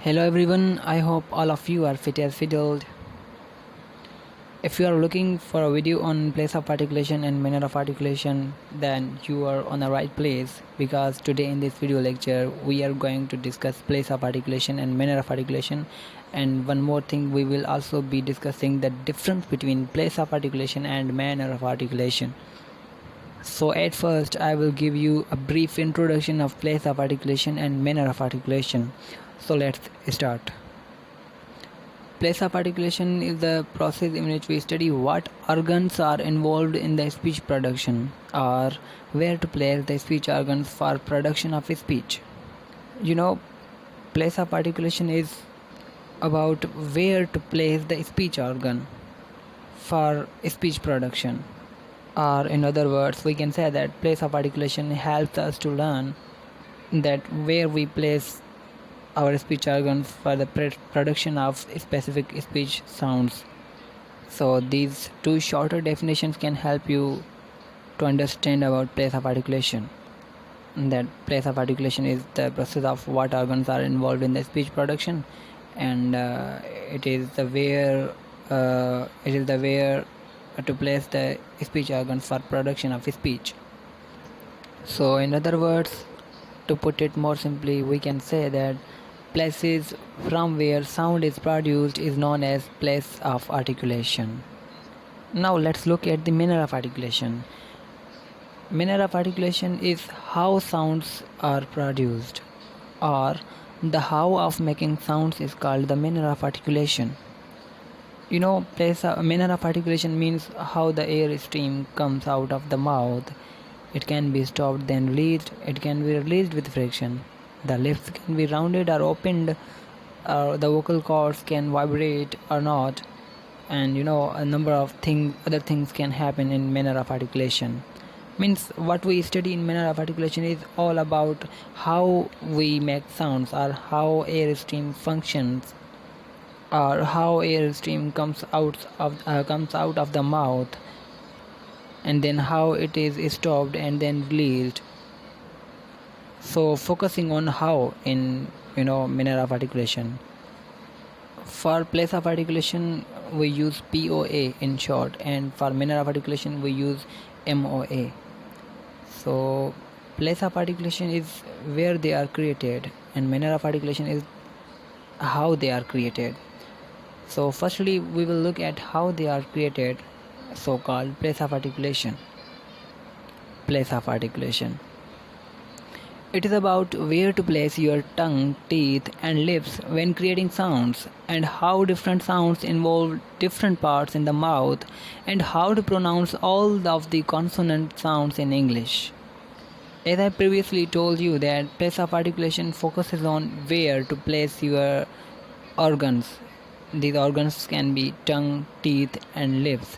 Hello everyone, I hope all of you are fit as fiddled. If you are looking for a video on place of articulation and manner of articulation, then you are on the right place, because today in this video lecture we are going to discuss place of articulation and manner of articulation. And one more thing, we will also be discussing the difference between place of articulation and manner of articulation. So at first I will give you a brief introduction of place of articulation and manner of articulation. So let's start. Place of articulation is the process in which we study what organs are involved in the speech production, or where to place the speech organs for production of speech. Place of articulation is about where to place the speech organ for speech production. Or in other words, we can say that place of articulation helps us to learn that where we place our speech organs for the production of specific speech sounds. So these two shorter definitions can help you to understand about place of articulation. That place of articulation is the process of what organs are involved in the speech production, and it is the where to place the speech organs for production of speech. So in other words, to put it more simply, we can say that places from where sound is produced is known as place of articulation. Now let's look at the manner of articulation. Manner of articulation is how sounds are produced, or the how of making sounds is called the manner of articulation. Manner of articulation means how the air stream comes out of the mouth. It can be stopped then released. It can be released with friction. The lips can be rounded or opened. The vocal cords can vibrate or not. And a number of other things can happen in manner of articulation. Means what we study in manner of articulation is all about how we make sounds, or how air stream functions, or how air stream comes out of the mouth, and then how it is stopped and then released. So focusing on how in manner of articulation. For place of articulation we use POA in short, and for manner of articulation we use MOA. So place of articulation is where they are created, and manner of articulation is how they are created. So firstly we will look at how they are created, so called place of articulation. Place of articulation, it is about where to place your tongue, teeth and lips when creating sounds, and how different sounds involve different parts in the mouth, and how to pronounce all of the consonant sounds in English. As I previously told you, that place of articulation focuses on where to place your organs. These organs can be tongue, teeth and lips.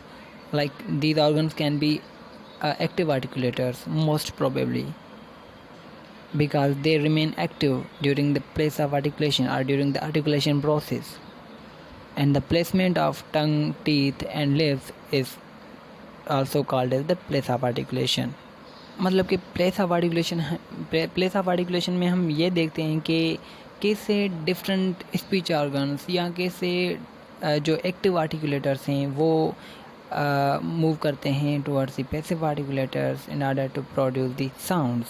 Like these organs can be active articulators most probably, because they remain active during the place of articulation or during the articulation process. And the placement of tongue, teeth and lips is also called as the place of articulation. मतलब कि place of articulation में हम ये देखते हैं कि कैसे different speech organs या कैसे जो एक्टिव आर्टिकुलेटर्स हैं वो मूव करते हैं towards the passive articulators in order to produce the sounds.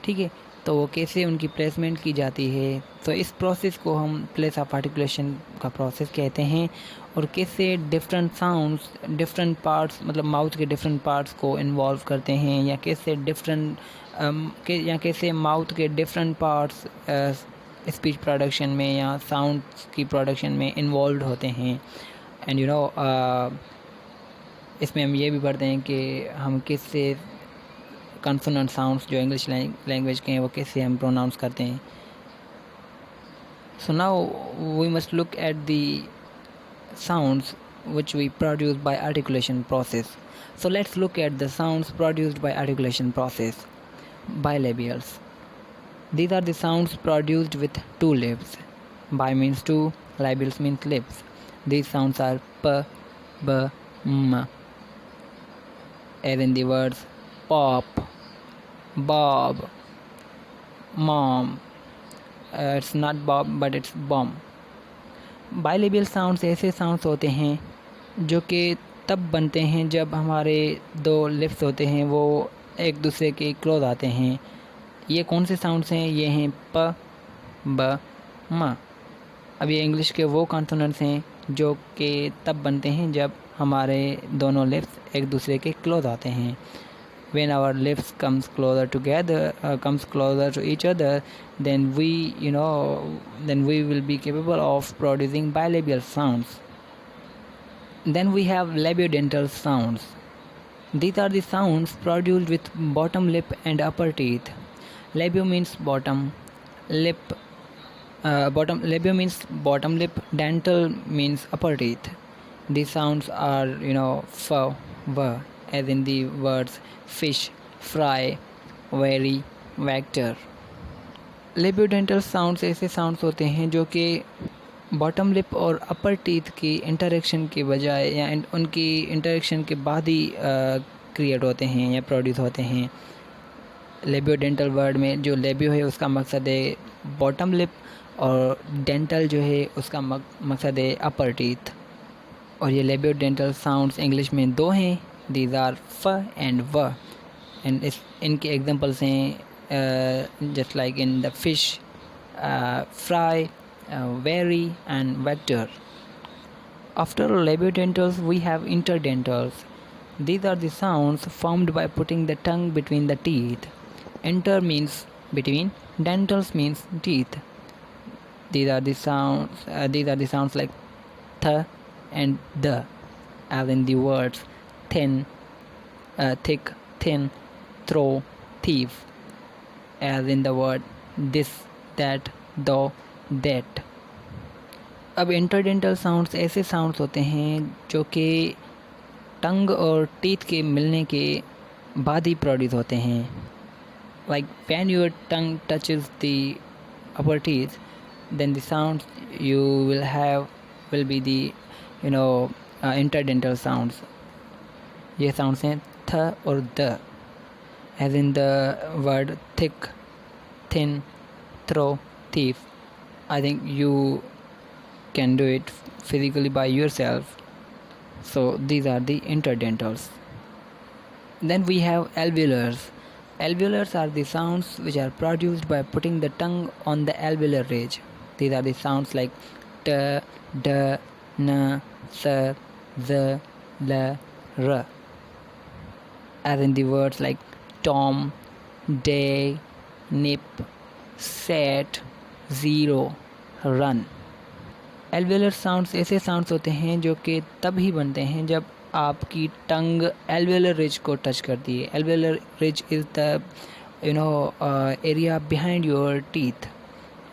ठीक है, तो वो कैसे उनकी प्लेसमेंट की जाती है, तो इस प्रोसेस को हम प्लेस ऑफ आर्टिकुलेशन का प्रोसेस कहते हैं. और कैसे डिफरेंट साउंड्स डिफरेंट पार्ट्स, मतलब माउथ के डिफरेंट पार्ट्स को इन्वॉल्व करते हैं, या कैसे माउथ के डिफरेंट पार्ट्स स्पीच प्रोडक्शन में या साउंड की प्रोडक्शन में इन्वॉल्व होते हैं. एंड इसमें हम ये भी पढ़ते हैं कि हम किससे कॉन्सोनेंट साउंड्स जो इंग्लिश लैंग्वेज के हैं वो कैसे हम प्रोनाउंस करते हैं. So now we must look at the sounds which we produce by articulation process. So let's look at the sounds produced by articulation process. Bilabials. These are the sounds produced with two lips. Bi means two, labials means lips. These sounds are p, b, m, as in the words pop, bob, mom, it's not Bob but it's bom. Bilabial sounds ऐसे sounds होते हैं जो कि तब बनते हैं जब हमारे दो लिप्स होते हैं वो एक दूसरे के क्लोज आते हैं। ये कौन से साउंड्स हैं? ये हैं प, ब, म। अब ये इंग्लिश के वो कॉन्सोनेंट्स हैं जो कि तब बनते हैं जब हमारे दोनों लिप्स एक दूसरे के क्लोज आते हैं। When our lips comes closer together, comes closer to each other, then we will be capable of producing bilabial sounds. Then we have labiodental sounds. These are the sounds produced with bottom lip and upper teeth. Labio means bottom lip. Labio means bottom lip. Dental means upper teeth. These sounds are f, v, as in the words fish, fry, very, vector. Labiodental sounds ऐसे sounds होते हैं जो कि bottom lip और अपर teeth की interaction के बजाय या उनकी इंटरेक्शन के बाद ही क्रिएट होते हैं या प्रोड्यूस होते हैं। लेबियोडेंटल वर्ड में जो लेबियो है उसका मकसद है बॉटम लिप और डेंटल जो है उसका मकसद है अपर टीथ। और ये लेबियोडेंटल साउंड्स इंग्लिश में दो हैं, दीज आर फ एंड व। एंड इनके एग्जांपल्स हैं just like in the fish, fry, very, and vector. After labiodentals we have interdentals. These are the sounds formed by putting the tongue between the teeth. Inter means between, dentals means teeth. These are the sounds like th and the, as in the words thin, thick, thin, throw, thief, as in the word this, that, though, that. अब interdental sounds ऐसे sounds होते हैं जो कि टंग और teeth के मिलने के बाद ही प्रोड्यूस होते हैं। Like when your tongue touches the upper teeth then the sounds you will have will be the interdental sounds. ये साउंड्स हैं थ और द, as in the word thick, thin, throw, thief. I think you can do it physically by yourself. So these are the interdentals. Then we have alveolars. Alveolars are the sounds which are produced by putting the tongue on the alveolar ridge. These are the sounds like t, d, n, s, z, l, r, as in the words like tom, day, nip, set, zero, run. Alveolar sounds ऐसे sounds होते हैं जो कि तब ही बनते हैं जब आपकी टंग एल्वेलर रिज को टच करती है। Alveolar ridge is the area behind your teeth.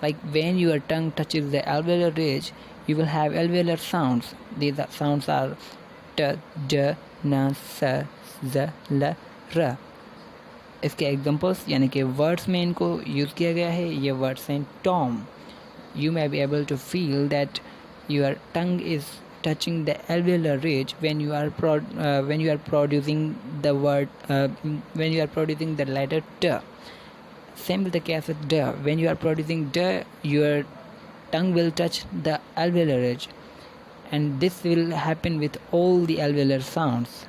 Like when your tongue touches the alveolar ridge you will have alveolar sounds. These sounds are t, j, n, s, z, l, r. इसके examples यानी कि words में इनको use किया गया है। ये words हैं Tom. You may be able to feel that your tongue is touching the alveolar ridge when you are producing the word when you are producing the letter t. Same with the case with d. When you are producing d, your tongue will touch the alveolar ridge, and this will happen with all the alveolar sounds.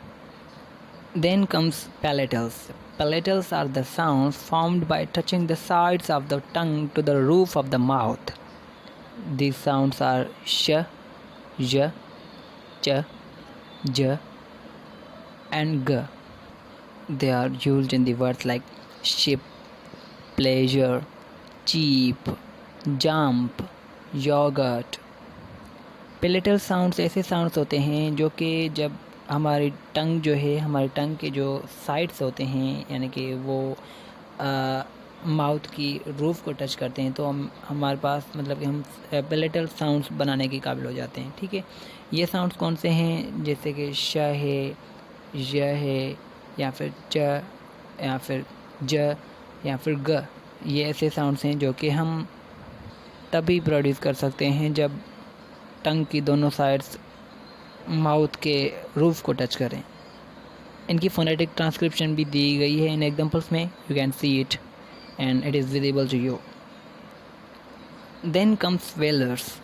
Then comes palatals. Palatals are the sounds formed by touching the sides of the tongue to the roof of the mouth. These sounds are sh, j, ch, j, and g. They are used in the words like ship, pleasure, cheap, jump, yogurt. Palatal sounds ऐसे sounds होते हैं जो कि जब हमारी टंग जो है, हमारी टंग के जो साइड्स होते हैं यानी कि वो माउथ की रूफ को टच करते हैं तो हमारे पास मतलब कि हम पैलेटल साउंड्स बनाने के काबिल हो जाते हैं। ठीक है, ये साउंड्स कौन से हैं? जैसे कि श है, य है, या फिर च, या फिर ज, या फिर ग। ये ऐसे साउंड्स हैं जो कि हम तभी प्रोड्यूस कर सकते हैं जब टंग की दोनों साइड्स माउथ के रूफ को टच करें। इनकी फोनेटिक ट्रांसक्रिप्शन भी दी गई है इन एग्जांपल्स में। You can see it and it is visible to you. Then comes velars.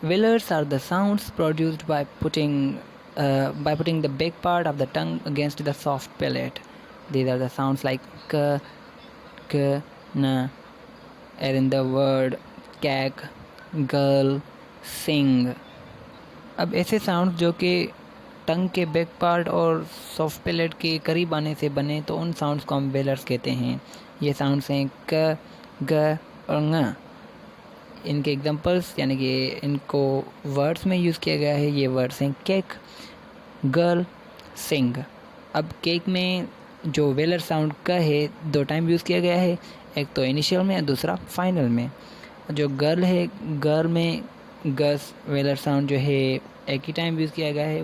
Velars are the sounds produced by putting the big part of the tongue against the soft palate. These are the sounds like k, k, na, as in the word cack, girl, sing. अब ऐसे sound जो कि टंग के back part और soft palate के करीब आने से बने तो उन साउंड्स को हम वेलर्स कहते हैं। ये साउंड्स हैं क, ग और ng। इनके एग्जांपल्स यानी कि इनको वर्ड्स में यूज़ किया गया है। ये वर्ड्स हैं केक, गर्ल, सिंग। अब केक में जो वेलर साउंड क है 2 टाइम यूज़ किया गया है, एक तो इनिशियल में और दूसरा फाइनल में। जो गर्ल है, गर्ल में गस वेलर साउंड जो है एक ही टाइम यूज़ किया गया है,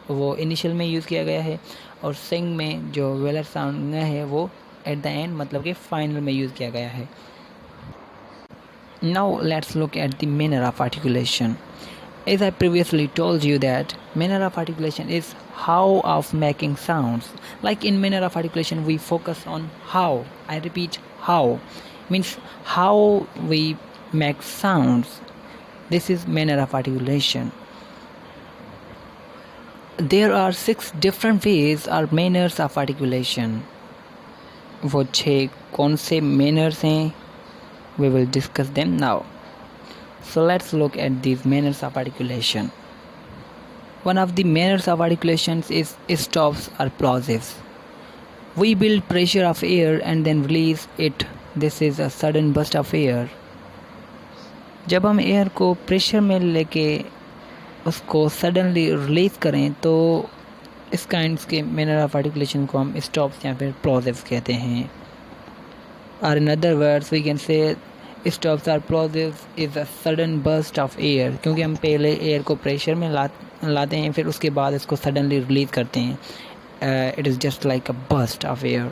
वो इनिशियल में यूज़ किया गया है। और सिंग में जो वेलर साउंड है वो एट द एंड मतलब कि फाइनल में यूज़ किया गया है। Now let's look at the manner of articulation. As I previously told you that manner of articulation is how of making sounds. Like in manner of articulation we focus on how. I repeat, how means how we make sounds. This is manner of articulation. There are 6 different ways or manners of articulation. वो 6 कौन से manners हैं? We will discuss them now. So let's look at these manners of articulation. One of the manners of articulations is stops or plosives. We build pressure of air and then release it. This is a sudden burst of air. जब हम air को pressure में लेके उसको suddenly release करें तो इस kinds के मैनर ऑफ आर्टिकुलेशन को हम स्टॉप्स या फिर प्लॉजिव्स कहते हैं। और in other words we can say stops और plosives is a sudden burst of air, क्योंकि हम पहले एयर को प्रेशर में लाते हैं फिर उसके बाद इसको सडनली रिलीज करते हैं। It is just like a burst of air.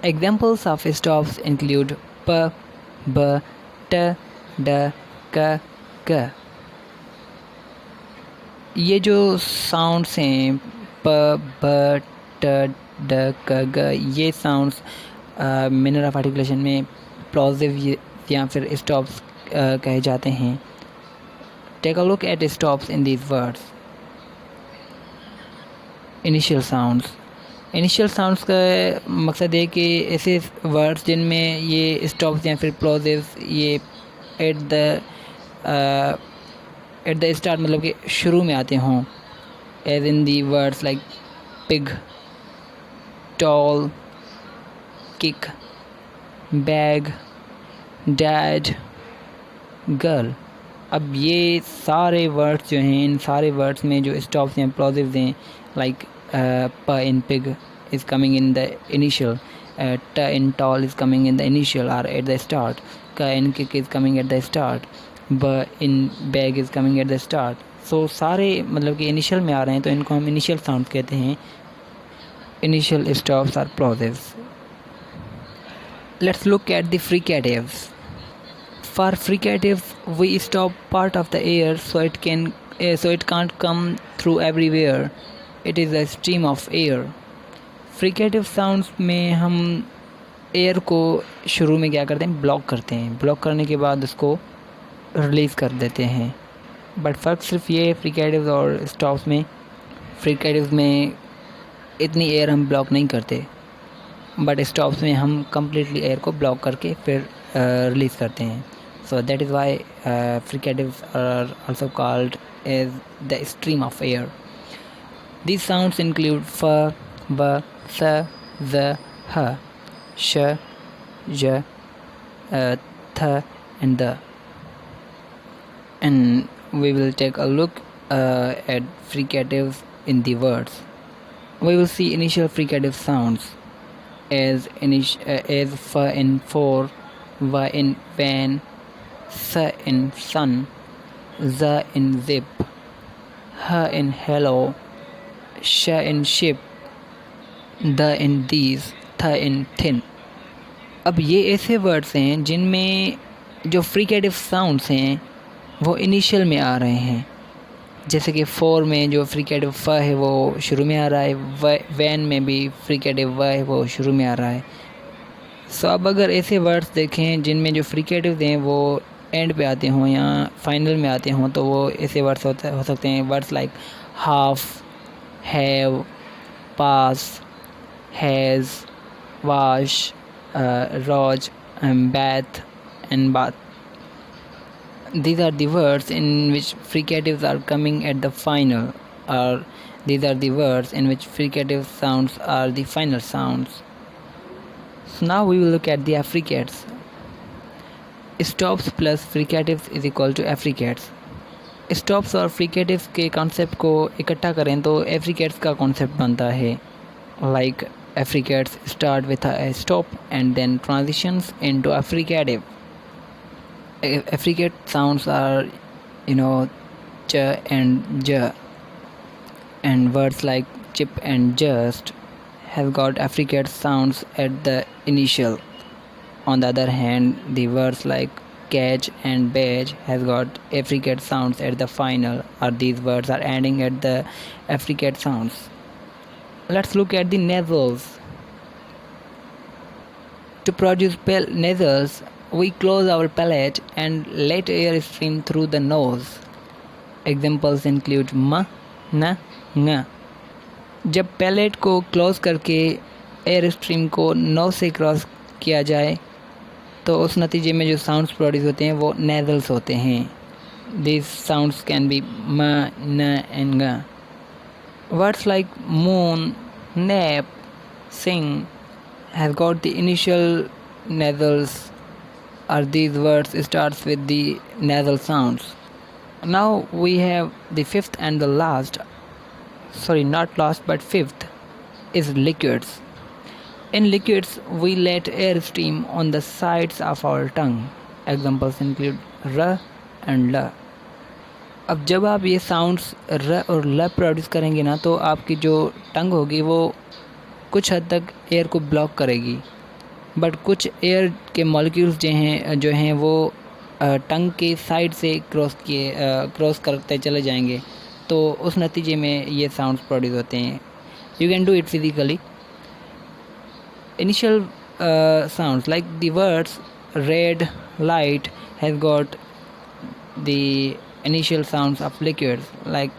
Examples of stops include प, ब, ट, ड, क, क। ये जो साउंड्स हैं प, ब, ट, ड, क, ग, ये साउंड्स मैनर ऑफ आर्टिकुलेशन में प्लॉजिव या फिर स्टॉप्स कहे जाते हैं। Take a look at stops in these words. Initial sounds. Initial sounds का मकसद है कि ऐसे वर्ड्स जिनमें ये स्टॉप्स या फिर प्लॉजिव्स ये एट द स्टार्ट मतलब कि शुरू में आते हों, as in the words like pig, tall, kick, bag, dad, girl. अब ये सारे वर्ड्स जो हैं, इन सारे वर्ड्स में जो स्टॉप्स हैं प्लॉजिव्स हैं, लाइक प इन pig is coming in the initial, t in tall is coming in the initial or at the start, k in kick is coming at the start, b in bag is coming at the start. So सारे मतलब कि initial में आ रहे हैं तो इनको हम initial sounds कहते हैं। Initial stops are plosives. Let's look at the fricatives. For fricatives we stop part of the air so it can't come through everywhere. It is a stream of air. Fricative sounds में हम air को शुरू में क्या करते हैं, block करते हैं। ब्लॉक करने के बाद उसको रिलीज़ कर देते हैं। बट फ़र्क सिर्फ ये है फ्रिकेटिव्स और स्टॉप्स में। फ्रिकेटिव्स में इतनी एयर हम ब्लॉक नहीं करते, बट स्टॉप्स में हम कम्प्लीटली एयर को ब्लॉक करके फिर रिलीज़ करते हैं। So that is why fricatives are also called as the stream of air. These sounds include फ, ब, स, ज, ह, श, j, th and the. And we will take a look at fricatives in the words. We will see initial fricative sounds as f in for, v in van, s in sun, z in zip, h in hello, sh in ship, the in these, थ इन thin. अब ये ऐसे words हैं जिनमें जो fricative sounds हैं वो initial में आ रहे हैं। जैसे कि फोर में जो फ्रिकेटिव फ है वो शुरू में आ रहा है, वैन में भी फ्रिकेटिव व है वो शुरू में आ रहा है, सो अब अगर ऐसे वर्ड्स देखें जिनमें जो फ्रिकेटिव्स हैं वो एंड पे आते हों या फाइनल में आते हों, तो वो ऐसे वर्ड्स हो सकते हैं। Words like half, have, pass, has, wash, roj, bath, and bath. These are the words in which fricatives are coming at the final, or these are the words in which fricative sounds are the final sounds. So now we will look at the affricates. Stops plus fricatives is equal to affricates. Stops और fricatives के concept को इकट्ठा करें तो affricates का concept बनता है। Like affricates start with a stop and then transitions into affricative. Affricate sounds are, ch and j, and words like chip and just have got affricate sounds at the initial. On the other hand, the words like catch and badge has got affricate sounds at the final, or these words are ending at the affricate sounds. Let's look at the nasals. To produce nasals, we close our palate and let air stream through the nose. Examples include m, n, ng. जब palette को close करके air stream को knows से cross किया जाए तो उस नतीजे में जो साउंड्स प्रोड्यूस होते हैं वो नेजल्स होते हैं। These sounds can be m, n, and g. Words like moon, nap, sing has got the initial nasals, or these words starts with the nasal sounds. Now we have the fifth and the last, not last but fifth, is liquids. In liquids, we let air stream on the sides of our tongue. Examples include r and l. अब जब आप ये sounds र और ल produce करेंगे ना, तो आपकी जो टंग होगी वो कुछ हद तक एयर को ब्लॉक करेगी, बट कुछ एयर के मॉलिक्यूल्स जो हैं वो टंग के साइड से क्रॉस करते चले जाएंगे, तो उस नतीजे में ये साउंड्स प्रोड्यूस होते हैं। You can do it physically. Initial sounds like the words red, light has got the initial sounds of liquids. Like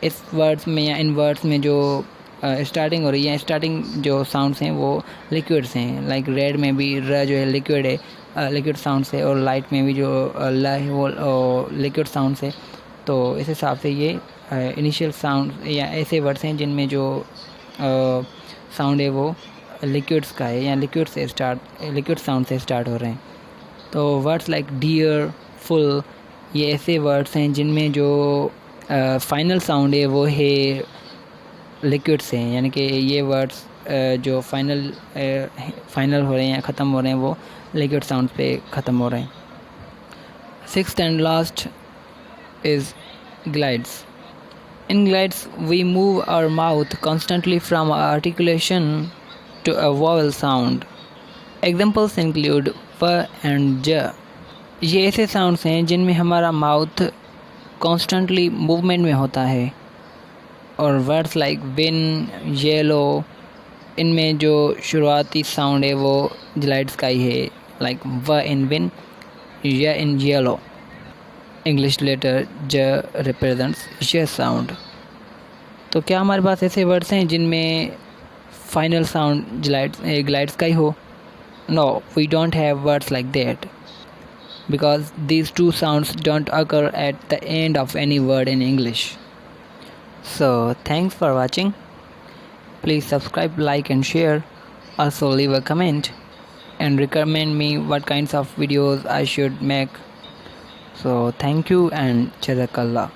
इस वर्ड्स में या इन वर्ड्स में जो स्टार्टिंग हो रही है, स्टार्टिंग जो साउंड्स हैं वो लिक्विड्स हैं। लाइक रेड में भी र जो है लिक्विड है, लिक्विड साउंड्स है, और लाइट में भी जो ल है वो लिक्विड साउंड्स है। तो इस हिसाब से ये इनिशियल साउंड या ऐसे वर्ड्स हैं जिनमें जो साउंड है वो लिक्विड्स का है या लिक्विड साउंड से स्टार्ट हो रहे हैं। तो वर्ड्स लाइक डियर, फुल, ये ऐसे वर्ड्स हैं जिनमें जो फाइनल साउंड है वो है लिक्विड से, यानी कि ये वर्ड्स जो फाइनल हो रहे हैं या ख़त्म हो रहे हैं वो लिक्विड साउंड पे ख़त्म हो रहे हैं। Sixth and last is glides. In glides, we move our mouth constantly from articulation to a vowel sound. Examples include p and j. ये ऐसे साउंड्स हैं जिनमें हमारा माउथ कॉन्स्टेंटली मूवमेंट में होता है. और वर्ड्स लाइक विन, येलो, इनमें जो शुरुआती साउंड है वो ग्लाइड्स का ही है. लाइक व इन विन, य इन येलो. इंग्लिश लेटर ज रिप्रेजेंट्स य साउंड. तो क्या हमारे पास ऐसे वर्ड्स हैं जिनमें फाइनल साउंड ग्लाइड्स का ही हो? No, we don't have words like that because these two sounds don't occur at the end of any word in English. So thanks for watching. Please subscribe, like and share. Also leave a comment and recommend me what kinds of videos I should make. So thank you and Jazakallah.